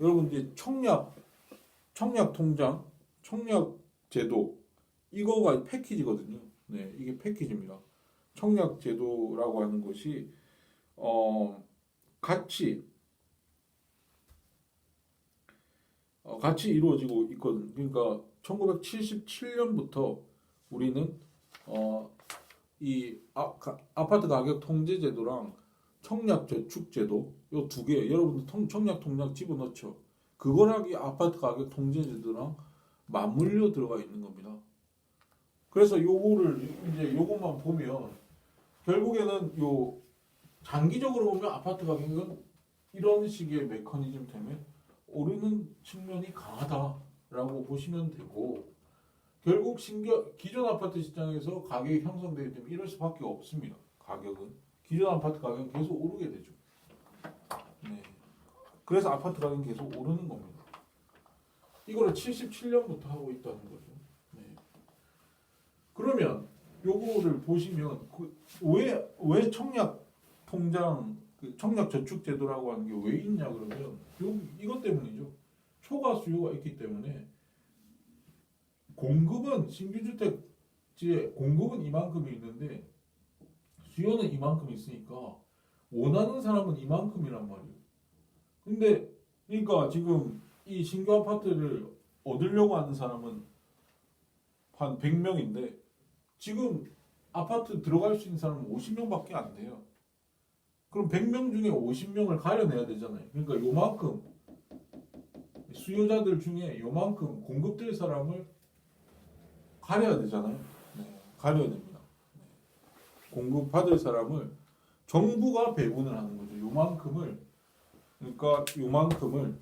여러분 이제 청약 통장, 청약 제도 이거가 패키지거든요. 네, 이게 패키지입니다. 청약 제도라고 하는 것이 같이 이루어지고 있거든요. 그러니까 1977년부터 우리는 이 아파트 가격 통제 제도랑 청약 저축 제도 요 두 개 여러분들 청약 통장 집어넣죠. 그거랑 이 아파트 가격 통제 제도랑 맞물려 들어가 있는 겁니다. 그래서 요거를 이제 요것만 보면 결국에는 요 장기적으로 보면 아파트 가격은 이런 식의 메커니즘 때문에 오르는 측면이 강하다라고 보시면 되고 결국 기존 아파트 시장에서 가격이 형성되기 때문에 이럴 수밖에 없습니다. 가격은 기존 아파트 가격은 계속 오르게 되죠. 네. 그래서 아파트 가격은 계속 오르는 겁니다. 이거를 77년부터 하고 있다는 거죠. 네. 그러면 요거를 보시면 왜 청약 통장 청약 저축 제도라고 하는 게 왜 있냐 그러면 이것 때문이죠. 초과 수요가 있기 때문에 공급은 신규 주택지에 공급은 이만큼이 있는데 수요는 이만큼 있으니까 원하는 사람은 이만큼이란 말이에요. 근데 그러니까 지금 이 신규 아파트를 얻으려고 하는 사람은 한 100명인데 지금 아파트 들어갈 수 있는 사람은 50명밖에 안 돼요. 그럼 100명 중에 50명을 가려내야 되잖아요. 그러니까 요만큼 수요자들 중에 요만큼 공급될 사람을 가려야 되잖아요. 네, 가려야 됩니다. 네. 공급받을 사람을 정부가 배분을 하는 거죠. 요만큼을 그러니까 요만큼을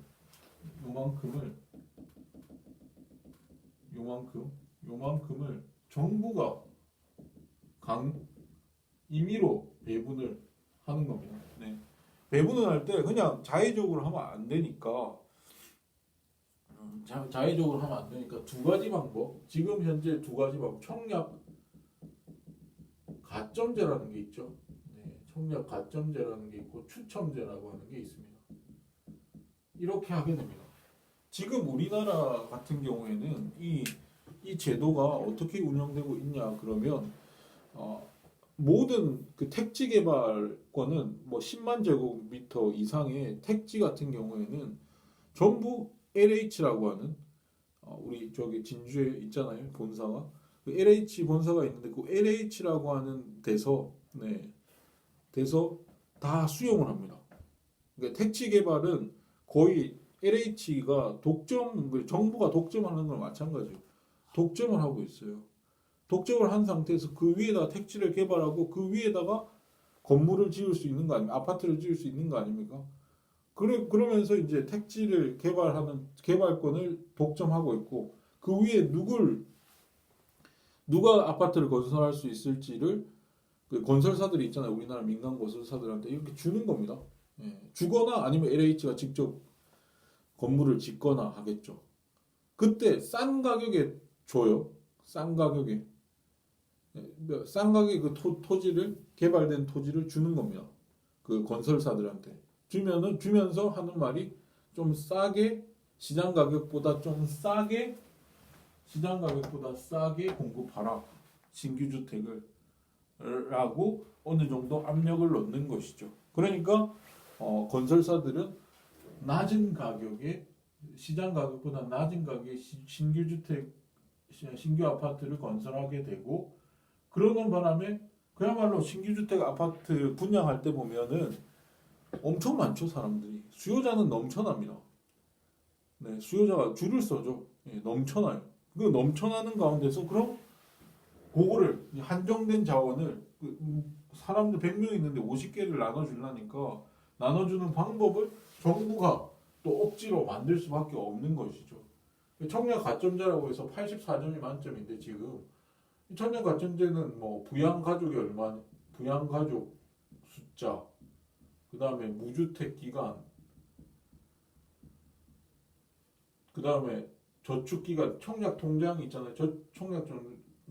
정부가 임의로 배분을 하는 겁니다. 네. 배분을 할 때 그냥 자의적으로 하면 안 되니까 자의적으로 하면 안 되니까 두 가지 방법. 지금 현재 두 가지 방법. 청약 가점제라는 게 있죠. 네. 청약 가점제라는 게 있고 추첨제라고 하는 게 있습니다. 이렇게 하게 됩니다. 지금 우리나라 같은 경우에는 이 제도가 어떻게 운영되고 있냐 그러면 모든 그 택지 개발권은 뭐 10만 제곱미터 이상의 택지 같은 경우에는 전부 LH라고 하는 우리 저기 진주에 있잖아요 본사가 그 LH 본사가 있는데 그 LH라고 하는 데서 다 수용을 합니다. 그러니까 택지 개발은 거의 LH가 정부가 독점하는 건 마찬가지예요. 독점을 하고 있어요. 독점을 한 상태에서 그 위에다 택지를 개발하고 그 위에다가 건물을 지을 수 있는 거 아닙니까? 아파트를 지을 수 있는 거 아닙니까? 그러면서 이제 택지를 개발하는 개발권을 독점하고 있고 그 위에 누가 아파트를 건설할 수 있을지를 그 건설사들이 있잖아요. 우리나라 민간 건설사들한테 이렇게 주는 겁니다. 예. 주거나 아니면 LH가 직접 건물을 짓거나 하겠죠. 그때 싼 가격에 줘요. 싼 가격에 싼 가격에 그 토지를 개발된 토지를 주는 겁니다. 그 건설사들한테 주면서 하는 말이 좀 싸게 시장 가격보다 싸게 공급하라 신규 주택을 라고 어느 정도 압력을 넣는 것이죠. 그러니까 건설사들은 낮은 가격에 시장 가격보다 낮은 가격에 신규 주택 신규 아파트를 건설하게 되고 그러는 바람에 그야말로 신규 주택 아파트 분양할 때 보면은 엄청 많죠. 사람들이 수요자는 넘쳐납니다. 네, 수요자가 줄을 서죠. 예, 넘쳐나요. 그 넘쳐나는 가운데서 그럼 그거를 한정된 자원을 사람들 100명 있는데 50개를 나눠주려니까 나눠주는 방법을 정부가 또 억지로 만들 수밖에 없는 것이죠. 청약 가점제라고 해서 84점이 만점인데 지금 청약 가점제는 뭐 부양가족이 얼마, 부양가족 숫자, 그 다음에 무주택 기간, 그 다음에 저축 기간, 청약 통장이 있잖아요. 청약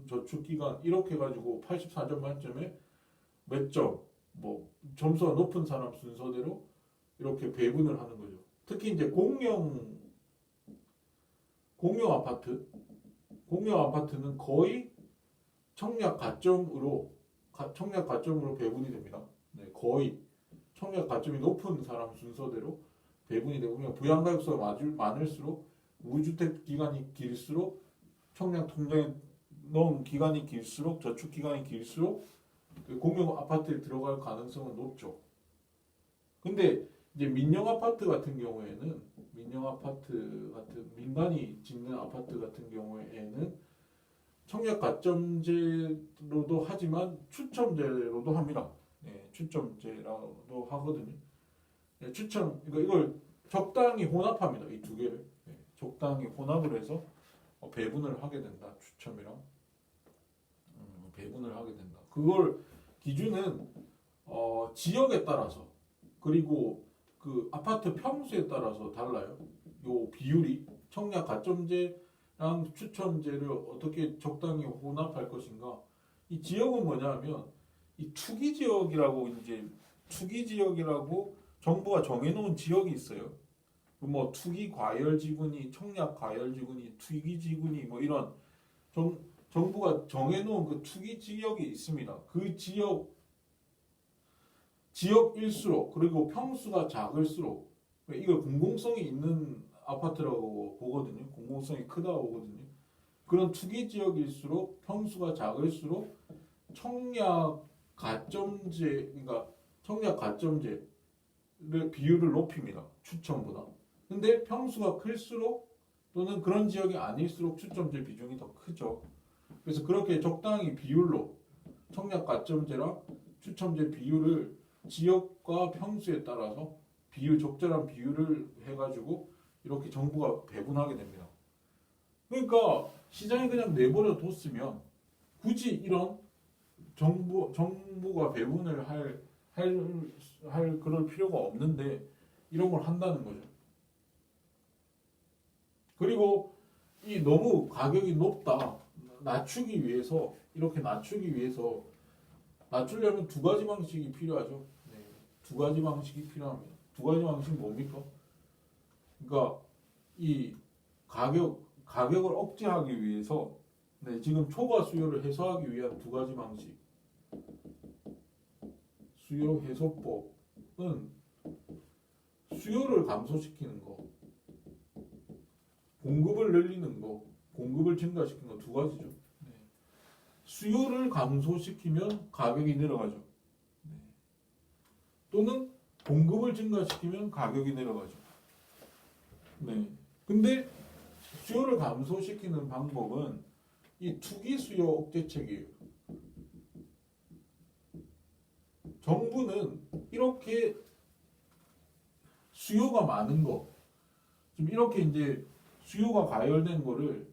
저축 기간 이렇게 가지고 84점 만점에 몇 점, 뭐 점수가 높은 사람 순서대로 이렇게 배분을 하는 거죠. 특히 이제 공영 아파트는 거의 청약 가점으로 배분이 됩니다. 네, 거의 청약 가점이 높은 사람 순서대로 배분이 되고 그냥 부양가격수가 많을수록 무주택 기간이 길수록 청약 통장에 넣은 기간이 길수록 저축 기간이 길수록 공용 아파트에 들어갈 가능성은 높죠. 근데 이제 민영 아파트 같은 경우에는 민간이 짓는 아파트 같은 경우에는 청약 가점제로도 하지만 추첨제로도 합니다. 네, 추첨제라도 하거든요. 네, 그러니까 이걸 적당히 혼합합니다. 이 두 개를 적당히 혼합을 해서 배분을 하게 된다. 추첨이랑 배분을 하게 된다. 그걸 기준은 지역에 따라서 그리고 그 아파트 평수에 따라서 달라요. 요 비율이 청약 가점제랑 추첨제를 어떻게 적당히 혼합할 것인가. 이 지역은 뭐냐면 이 투기 지역이라고 정부가 정해놓은 지역이 있어요. 뭐 투기 과열 지구니, 청약 과열 지구니, 투기 지구니 뭐 이런 정부가 정해놓은 그 투기 지역이 있습니다. 그 지역일수록 그리고 평수가 작을수록 이걸 공공성이 있는 아파트라고 보거든요. 공공성이 크다고 보거든요. 그런 투기 지역일수록 평수가 작을수록 청약 가점제를 비율을 높입니다. 추첨보다. 근데 평수가 클수록 또는 그런 지역이 아닐수록 추첨제 비중이 더 크죠. 그래서 그렇게 적당히 비율로 청약 가점제랑 추첨제 비율을 지역과 평수에 따라서 적절한 비율을 해가지고 이렇게 정부가 배분하게 됩니다. 그러니까 시장에 그냥 내버려 뒀으면 굳이 이런 정부가 배분을 할 그럴 필요가 없는데 이런 걸 한다는 거죠. 그리고 이 너무 가격이 높다 이렇게 낮추기 위해서 낮추려면 두 가지 방식이 필요하죠. 네, 두 가지 방식이 필요합니다. 두 가지 방식이 뭡니까? 그러니까 이 가격을 억제하기 위해서 지금 초과 수요를 해소하기 위한 두 가지 방식. 수요 해소법은 수요를 감소시키는 거, 공급을 늘리는 거, 공급을 증가시키는 거 두 가지죠. 네. 수요를 감소시키면 가격이 내려가죠. 네. 또는 공급을 증가시키면 가격이 내려가죠. 네. 근데 수요를 감소시키는 방법은 이 투기 수요 억제책이에요. 정부는 이렇게 수요가 많은 거, 좀 이렇게 이제 수요가 가열된 거를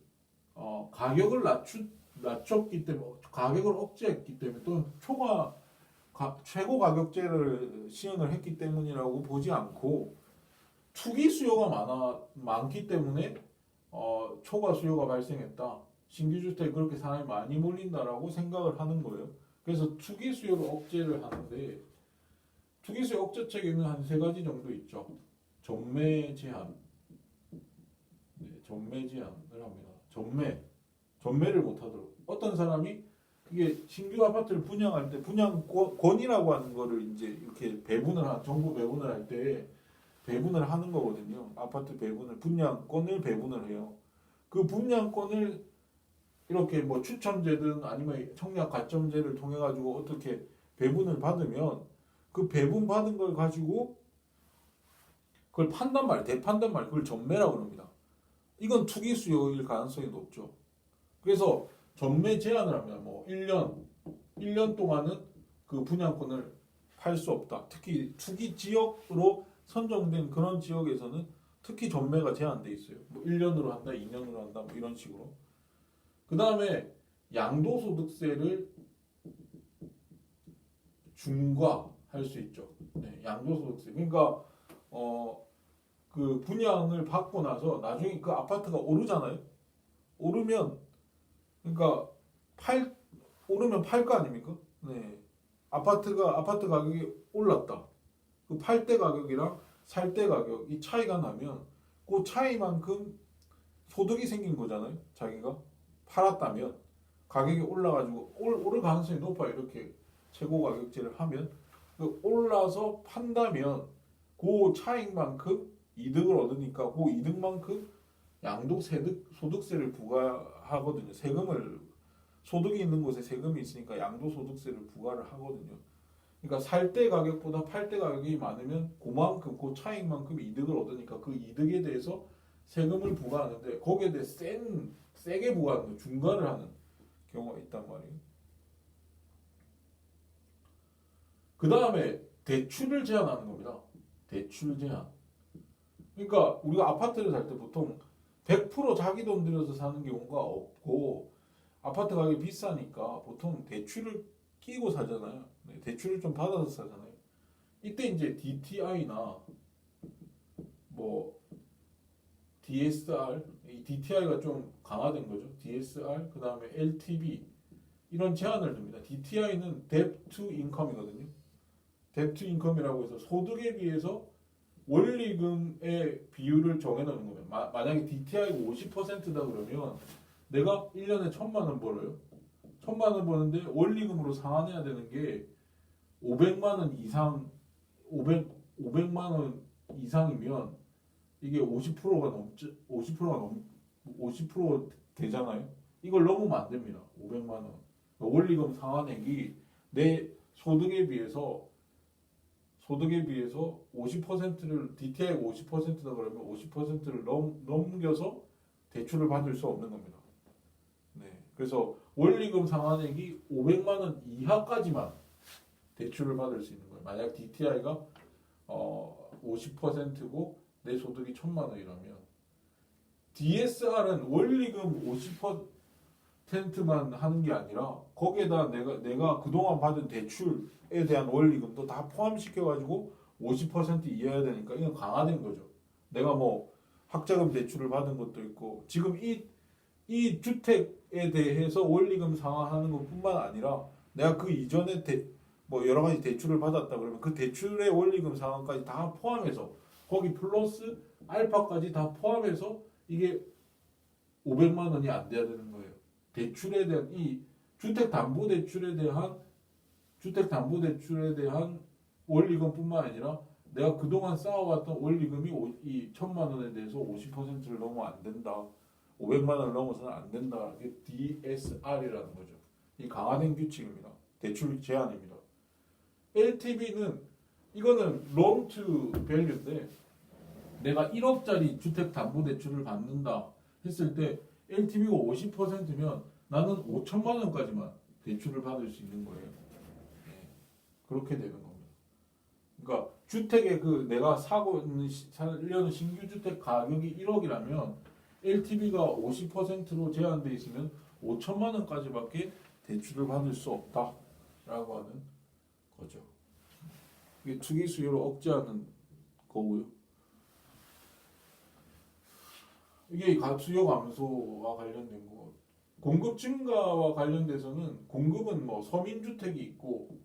가격을 낮췄기 때문에, 가격을 억제했기 때문에, 또는 최고 가격제를 시행을 했기 때문이라고 보지 않고 투기 수요가 많기 때문에 초과 수요가 발생했다. 신규 주택에 그렇게 사람이 많이 몰린다라고 생각을 하는 거예요. 그래서 투기 수요를 억제를 하는데 투기 수요 억제책에는 한 세 가지 정도 있죠. 전매 제한, 네, 전매 제한을 합니다. 전매를 못 하도록. 어떤 사람이 이게 신규 아파트를 분양할 때 분양권이라고 하는 거를 이제 이렇게 정부 배분을 할 때 배분을 하는 거거든요. 아파트 배분을 분양권을 배분을 해요. 그 분양권을 이렇게 뭐 추첨제든 아니면 청약 가점제를 통해 가지고 어떻게 배분을 받으면 그 배분 받은 걸 가지고 그걸 판단 말, 대판단 말, 그걸 전매라고 합니다. 이건 투기 수요일 가능성이 높죠. 그래서 전매 제한을 하면 뭐 1년 동안은 그 분양권을 팔 수 없다. 특히 투기 지역으로 선정된 그런 지역에서는 특히 전매가 제한돼 있어요. 뭐 1년으로 한다, 2년으로 한다, 뭐 이런 식으로. 그 다음에 양도소득세를 중과할 수 있죠. 네, 양도소득세. 그러니까 그 분양을 받고 나서 나중에 그 아파트가 오르잖아요. 오르면 그러니까 오르면 팔 거 아닙니까? 네. 아파트 가격이 올랐다. 그 팔 때 가격이랑 살 때 가격 이 차이가 나면 그 차이만큼 소득이 생긴 거잖아요. 자기가 팔았다면 가격이 올라가지고 오를 가능성이 높아요. 이렇게 최고 가격제를 하면 그 올라서 판다면 그 차익만큼 이득을 얻으니까 그 이득만큼 소득세를 부과하거든요. 소득이 있는 곳에 세금이 있으니까 양도소득세를 부과를 하거든요. 그러니까 살 때 가격보다 팔 때 가격이 많으면 그만큼 그 차익만큼 이득을 얻으니까 그 이득에 대해서 세금을 부과하는데 거기에 대해 세게 부과하는 거, 중과를 하는 경우가 있단 말이에요. 그 다음에 대출을 제한하는 겁니다. 대출 제한. 그러니까 우리가 아파트를 살 때 보통 100% 자기 돈 들여서 사는 경우가 없고 아파트 가격이 비싸니까 보통 대출을 끼고 사잖아요. 네, 대출을 좀 받아서 사잖아요. 이때 이제 DTI나 뭐 DSR, 이 DTI가 좀 강화된 거죠. DSR, 그 다음에 LTV 이런 제한을 둡니다. DTI는 Debt to Income이거든요. Debt to Income이라고 해서 소득에 비해서 원리금의 비율을 정해놓는 거예요. 만약에 DTI가 50%다 그러면 내가 1년에 1,000만 원 벌어요. 1,000만 원 버는데 원리금으로 상환해야 되는 게 500만 원 이상, 500만 원 이상이면 이게 50% 되잖아요. 이걸 넘으면 안 됩니다. 500만 원. 원리금 상환액이 내 소득에 비해서 50%를 DTI가 50%다 그러면 50%를 넘겨서 대출을 받을 수 없는 겁니다. 네. 그래서 원리금 상환액이 500만 원 이하까지만 대출을 받을 수 있는 거예요. 만약 DTI가 50%고 내 소득이 1,000만 원이라면 DSR은 원리금 50%만 하는 게 아니라 거기에다 내가 그동안 받은 대출에 대한 원리금도 다 포함시켜 가지고 50% 이해해야 되니까 이건 강화된 거죠. 내가 뭐 학자금 대출을 받은 것도 있고 지금 이 주택에 대해서 원리금 상환하는 것뿐만 아니라 내가 그 이전에 뭐 여러 가지 대출을 받았다 그러면 그 대출의 원리금 상환까지 다 포함해서 거기 플러스 알파까지 다 포함해서 이게 500만 원이 안 돼야 되는 거예요. 대출에 대한 이 주택담보대출에 대한 원리금뿐만 아니라 내가 그동안 쌓아왔던 원리금이 이 1,000만 원에 대해서 50%를 넘으면 안 된다. 500만 원을 넘어서는 안 된다. 이게 DSR이라는 거죠. 이 강화된 규칙입니다. 대출 제한입니다. LTV는 이거는 loan to value인데 내가 1억짜리 주택담보대출을 받는다 했을 때 LTV가 50%면 나는 5천만 원까지만 대출을 받을 수 있는 거예요. 네. 그렇게 되는 겁니다. 그러니까 주택의 내가 살려는 신규 주택 가격이 1억이라면 LTV가 50%로 제한돼 있으면 5천만 원까지밖에 대출을 받을 수 없다라고 하는 거죠. 이게 투기 수요를 억제하는 거고요. 이게 수요 감소와 관련된 거. 공급 증가와 관련돼서는 공급은 뭐 서민주택이 있고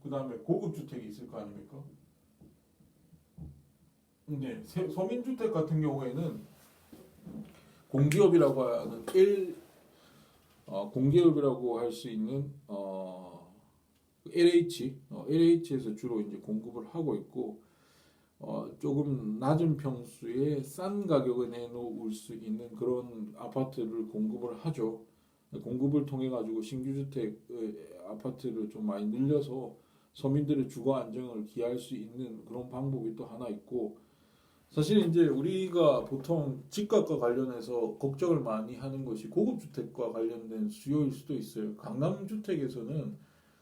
그다음에 고급주택이 있을 거 아닙니까? 네, 서민주택 같은 경우에는 공기업이라고 하는 공기업이라고 할 수 있는 LH에서 주로 이제 공급을 하고 있고 조금 낮은 평수에 싼 가격에 내놓을 수 있는 그런 아파트를 공급을 하죠. 공급을 통해 가지고 신규 주택 아파트를 좀 많이 늘려서 서민들의 주거 안정을 기할 수 있는 그런 방법이 또 하나 있고 사실 이제 우리가 보통 집값과 관련해서 걱정을 많이 하는 것이 고급 주택과 관련된 수요일 수도 있어요.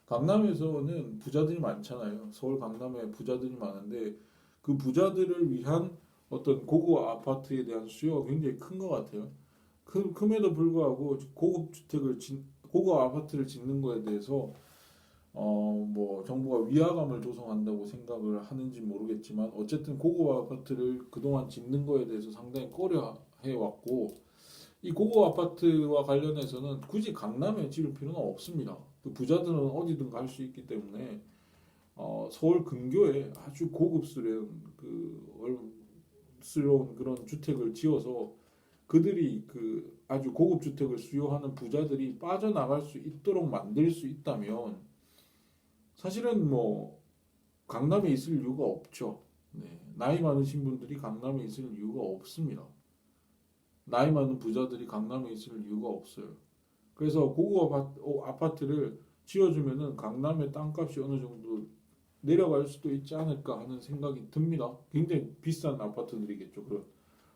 강남에서는 부자들이 많잖아요. 서울 강남에 부자들이 많은데 그 부자들을 위한 어떤 고급 아파트에 대한 수요가 굉장히 큰 것 같아요. 금에도 불구하고 고급 아파트를 짓는 거에 대해서 뭐 정부가 위화감을 조성한다고 생각을 하는지 모르겠지만 어쨌든 고급 아파트를 그동안 짓는 거에 대해서 상당히 꺼려해 왔고 이 고급 아파트와 관련해서는 굳이 강남에 지을 필요는 없습니다. 그 부자들은 어디든 갈 수 있기 때문에 서울 근교에 아주 고급스러운 그런 주택을 지어서 그들이 그 아주 고급 주택을 수요하는 부자들이 빠져나갈 수 있도록 만들 수 있다면 사실은 뭐 강남에 있을 이유가 없죠. 네. 나이 많으신 분들이 강남에 있을 이유가 없습니다. 나이 많은 부자들이 강남에 있을 이유가 없어요. 그래서 고급 아파트를 지어주면은 강남의 땅값이 어느 정도 내려갈 수도 있지 않을까 하는 생각이 듭니다. 굉장히 비싼 아파트들이겠죠.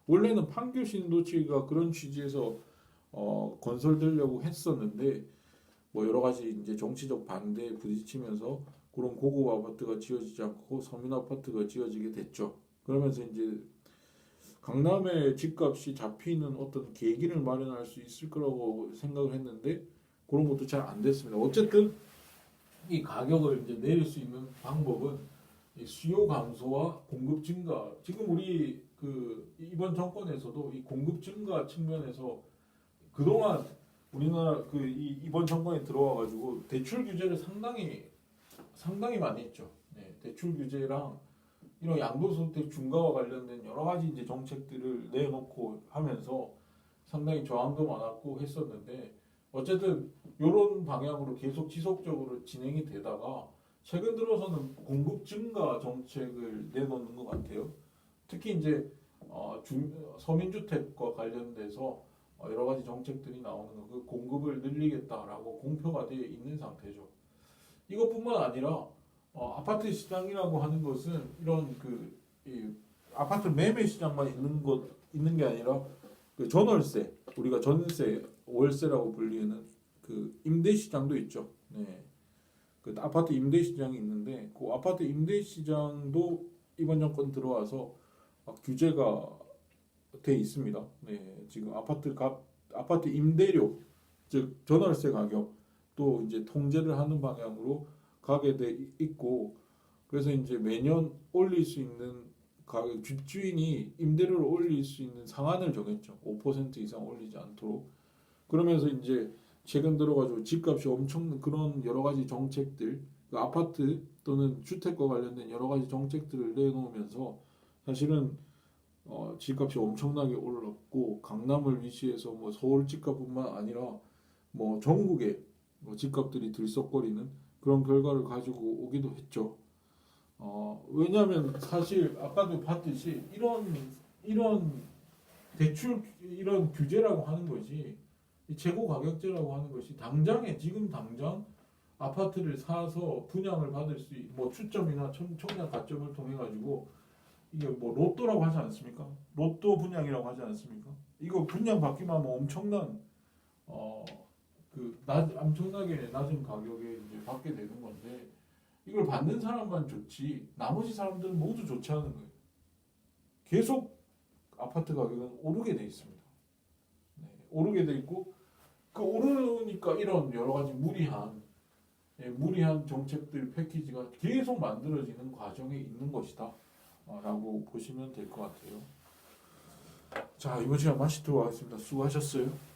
원래는 판교 신도시가 그런 취지에서 건설되려고 했었는데 뭐 여러 가지 이제 정치적 반대에 부딪히면서 그런 고급 아파트가 지어지지 않고 서민 아파트가 지어지게 됐죠. 그러면서 이제 강남의 집값이 잡히는 어떤 계기를 마련할 수 있을 거라고 생각을 했는데 그런 것도 잘 안 됐습니다. 어쨌든 이 가격을 이제 내릴 수 있는 방법은 이 수요 감소와 공급 증가. 지금 우리 이번 정권에서도 이 공급 증가 측면에서 그동안 우리나라 이번 정권에 들어와 가지고 대출 규제를 상당히 많이 했죠. 네, 대출 규제랑 이런 양도소득 중과와 관련된 여러 가지 이제 정책들을 내놓고 하면서 상당히 저항도 많았고 했었는데 어쨌든 이런 방향으로 계속 지속적으로 진행이 되다가 최근 들어서는 공급 증가 정책을 내놓는 것 같아요. 특히 이제 서민주택과 관련돼서 여러 가지 정책들이 나오는 그 공급을 늘리겠다라고 공표가 되어 있는 상태죠. 이것뿐만 아니라 아파트 시장이라고 하는 것은 이런 이 아파트 매매 시장만 있는 게 아니라 그 전월세 우리가 전세 월세라고 불리는 그 임대 시장도 있죠. 네. 그 아파트 임대 시장이 있는데 그 아파트 임대 시장도 이번 정권 들어와서 규제가 돼 있습니다. 네. 지금 아파트 임대료 즉 전월세 가격 또 이제 통제를 하는 방향으로 가게 돼 있고 그래서 이제 매년 올릴 수 있는 가격 집주인이 임대료를 올릴 수 있는 상한을 정했죠. 5% 이상 올리지 않도록. 그러면서 이제 최근 들어가지고 집값이 엄청 그런 여러 가지 정책들 그 아파트 또는 주택과 관련된 여러 가지 정책들을 내놓으면서 사실은 집값이 엄청나게 올랐고 강남을 위시해서 뭐 서울 집값뿐만 아니라 뭐 전국에 집값들이 들썩거리는 그런 결과를 가지고 오기도 했죠. 왜냐하면 사실 아까도 봤듯이 이런 대출 이런 규제라고 하는 것이 이 재고 가격제라고 하는 것이 지금 당장 아파트를 사서 분양을 받을 뭐 추첨이나 청약 가점을 통해 가지고 이게 뭐 로또라고 하지 않습니까? 로또 분양이라고 하지 않습니까? 이거 분양 받기만 하면 엄청나게 낮은 가격에 이제 받게 되는 건데 이걸 받는 사람만 좋지 나머지 사람들은 모두 좋지 않은 거예요. 계속 아파트 가격은 오르게 돼 있습니다. 네, 오르게 돼 있고 그 오르니까 이런 여러 가지 무리한 정책들 패키지가 계속 만들어지는 과정에 있는 것이다 라고 보시면 될 것 같아요. 자, 이번 시간 마치도록 하겠습니다. 수고하셨어요.